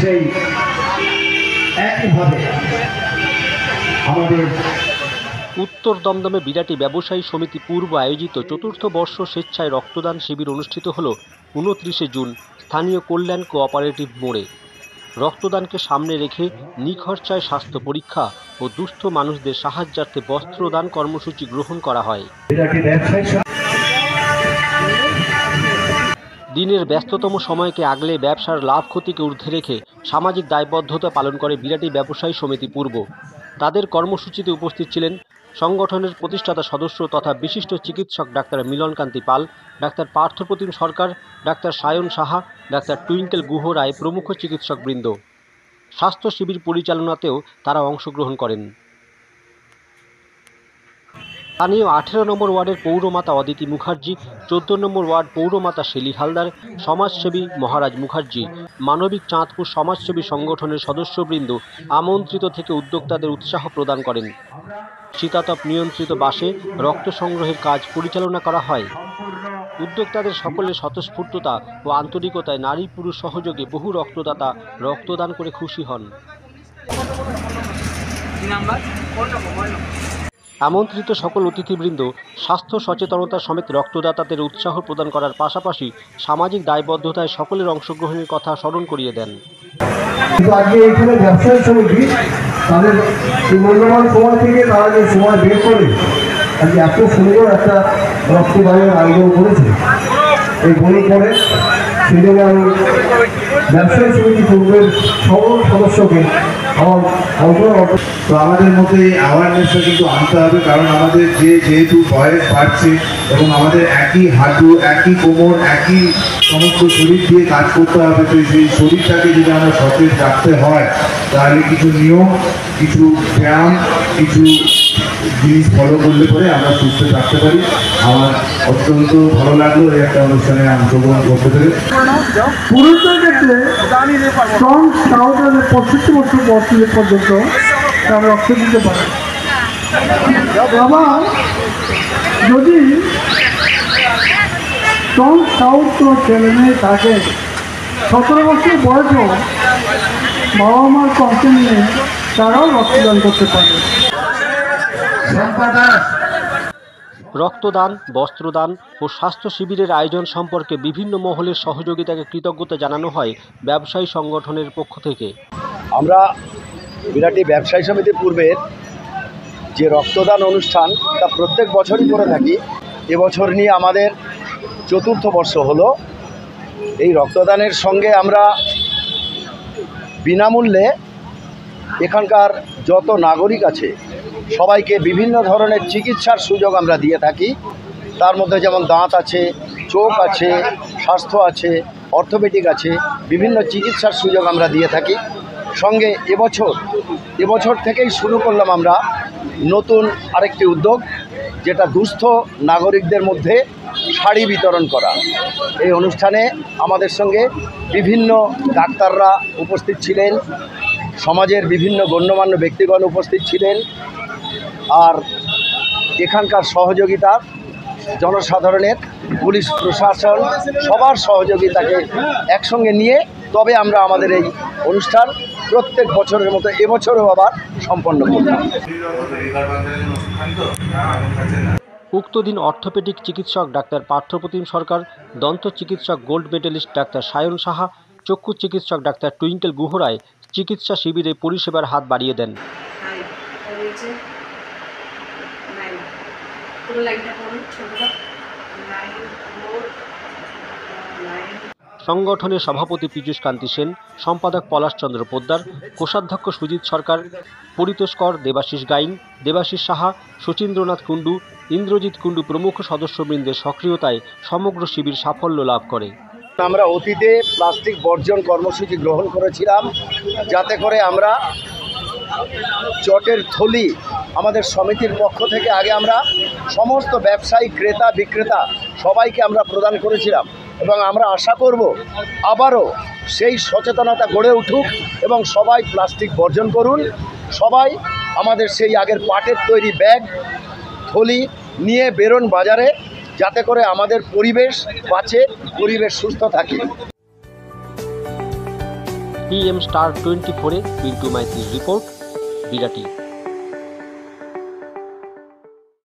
সেই একইভাবে আমাদের উত্তর দমদমে বিরাটি ব্যবসায়ী সমিতি পূর্ব আয়োজিত চতুর্থ বর্ষ স্বেচ্ছায় রক্তদান শিবির অনুষ্ঠিত হল 29 জুন স্থানীয় কল্যাণ কোঅপারেটিভ মোড়ে। রক্তদানকে সামনে রেখে নিখরচায় স্বাস্থ্য পরীক্ষা ও দুস্থ মানুষদের সাহায্যার্থে বস্ত্রদান কর্মসূচি গ্রহণ করা হয়। দিনের ব্যস্ততম সময়কে আগলে ব্যবসার লাভ ক্ষতিকে ঊর্ধ্বে রেখে সামাজিক দায়বদ্ধতা পালন করে বিরাটি ব্যবসায়ী সমিতি পূর্ব। তাদের কর্মসূচিতে উপস্থিত ছিলেন সংগঠনের প্রতিষ্ঠাতা সদস্য তথা বিশিষ্ট চিকিৎসক doctor Milankanti Pal, doctor Parthapratim Sarkar, doctor Sayan Saha, doctor Twinkle Guha Roy প্রমুখ চিকিৎসকবৃন্দ। স্বাস্থ্য শিবির পরিচালনাতেও তারা অংশগ্রহণ করেন। স্থানীয় 18 নম্বর ওয়ার্ডের পৌরমাতা অদিতি মুখার্জি, 14 নম্বর ওয়ার্ড পৌরমাতা শেলি হালদার, সমাজসেবী মহারাজ মুখার্জি, মানবিক চাঁদপুর সমাজসেবী সংগঠনের সদস্যবৃন্দ আমন্ত্রিত থেকে উদ্যোক্তাদের উৎসাহ প্রদান করেন। শীতাতপ নিয়ন্ত্রিত বাসে রক্ত সংগ্রহের কাজ পরিচালনা করা হয়। উদ্যোক্তাদের সকলের স্বতঃস্ফূর্ততা ও আন্তরিকতায় নারী পুরুষ সহযোগে বহু রক্তদাতা রক্তদান করে খুশি হন। আমন্ত্রিত সকল অতিথিবৃন্দ স্বাস্থ্য সচেতনতা সমেত রক্তদাতাদের উৎসাহ প্রদান করার পাশাপাশি সামাজিক দায়বদ্ধতায় সকলের অংশগ্রহণের কথা স্মরণ করিয়ে দেন। আজকে এখানে ব্যবসায়ী সমিতি তাদের মূল্যবান সময় থেকে তারা যে সময় বের করে আজকে এত সুন্দর একটা রক্তদানের আয়োজন করেছে, এই মনে করে সেজন্য আমি ব্যবসায়ী সমিতি পূর্বের সকল সদস্যকে তো আমাদের মধ্যে এই অ্যাওয়ারনেসটা কিন্তু আনতে হবে, কারণ আমাদের যেহেতু বয়স বাড়ছে এবং আমাদের একই হাঁটু, একই কোমর, একই সমস্ত শরীর দিয়ে কাজ করতে হবে। তো সেই শরীরটাকে যদি আমরা সতেজ রাখতে হয় তাহলে কিছু নিয়ম, কিছু ব্যায়াম, কিছু জিনিস ফলো করলে পরে আমরা সুস্থ থাকতে পারি। আমার অত্যন্ত ভালো লাগলো এই একটা অনুষ্ঠানে অংশগ্রহণ করতে পেরে। পুরুষদের ক্ষেত্রে 65 বছর বয়স পর্যন্ত তারা রক্ত দিতে পারে। আবার যদি স্ট্রং সাউথ কোনো ছেলে মেয়ে থাকে 17 বছর বয়সেও বাবা মার কনসেন্ট নিয়ে তারাও রক্তদান করতে পারে। রক্তদান, বস্ত্রদান ও স্বাস্থ্য শিবিরের আয়োজন সম্পর্কে বিভিন্ন মহলের সহযোগিতাকে কৃতজ্ঞতা জানানো হয় ব্যবসায়ী সংগঠনের পক্ষ থেকে। আমরা বিরাটি ব্যবসায়ী সমিতি পূর্বের যে রক্তদান অনুষ্ঠান তা প্রত্যেক বছরই করে থাকি। এবছর নিয়ে আমাদের 4র্থ বর্ষ হলো। এই রক্তদানের সঙ্গে আমরা বিনামূল্যে এখানকার যত নাগরিক আছে সবাইকে বিভিন্ন ধরনের চিকিৎসার সুযোগ আমরা দিয়ে থাকি। তার মধ্যে যেমন দাঁত আছে, চোখ আছে, স্বাস্থ্য আছে, অর্থোপেডিক আছে, বিভিন্ন চিকিৎসার সুযোগ আমরা দিয়ে থাকি। সঙ্গে এবছর থেকেই শুরু করলাম আমরা নতুন আরেকটি উদ্যোগ, যেটা দুস্থ নাগরিকদের মধ্যে শাড়ি বিতরণ করা। এই অনুষ্ঠানে আমাদের সঙ্গে বিভিন্ন ডাক্তাররা উপস্থিত ছিলেন, সমাজের বিভিন্ন গণ্যমান্য ব্যক্তিগণ উপস্থিত ছিলেন, আর এখানকার সহযোগিতা জনসাধারণের, পুলিশ প্রশাসন সবার সহযোগিতাকে একসঙ্গে নিয়ে তবে আমরা আমাদের এই অনুষ্ঠান প্রত্যেক বছরের মতো এবছরও আবার সম্পন্ন করলাম। উক্ত দিন অর্থোপেডিক চিকিৎসক ডাক্তার পার্থপ্রতিম সরকার, দন্ত চিকিৎসক gold medalist doctor Sayan Saha, চক্ষু চিকিৎসক ডাক্তার টুইঙ্কেল গুহ রায় চিকিৎসা শিবিরে পরিষেবার হাত বাড়িয়ে দেন। সংগঠনের সভাপতি পীযূষ কান্তি সেন, সম্পাদক পলাশচন্দ্র পোদ্দার, কোষাধ্যক্ষ সুজিত সরকার, পরিতোষ কর, দেবাশিস গাইন, দেবাশিস সাহা, শচীন্দ্রনাথ কুণ্ডু, ইন্দ্রজিৎ কুণ্ডু প্রমুখ সদস্যবৃন্দের সক্রিয়তায় সমগ্র শিবির সাফল্য লাভ করে। আমরা অতীতে প্লাস্টিক বর্জন কর্মসূচি গ্রহণ করেছিলাম, যাতে করে আমরা চটের থলি আমাদের সমিতির পক্ষ থেকে আগে আমরা সমস্ত ব্যবসায়ী, ক্রেতা বিক্রেতা সবাইকে আমরা প্রদান করেছিলাম, এবং আমরা আশা করব আবারও সেই সচেতনতা গড়ে উঠুক এবং সবাই প্লাস্টিক বর্জন করুন। সবাই আমাদের সেই আগের পাটের তৈরি ব্যাগ, থলি নিয়ে বেরোন বাজারে, যাতে করে আমাদের পরিবেশ বাঁচে, পরিবেশ সুস্থ থাকে। PM Star 24-এ পিন্টু মাইতির রিপোর্ট, বিরাটি।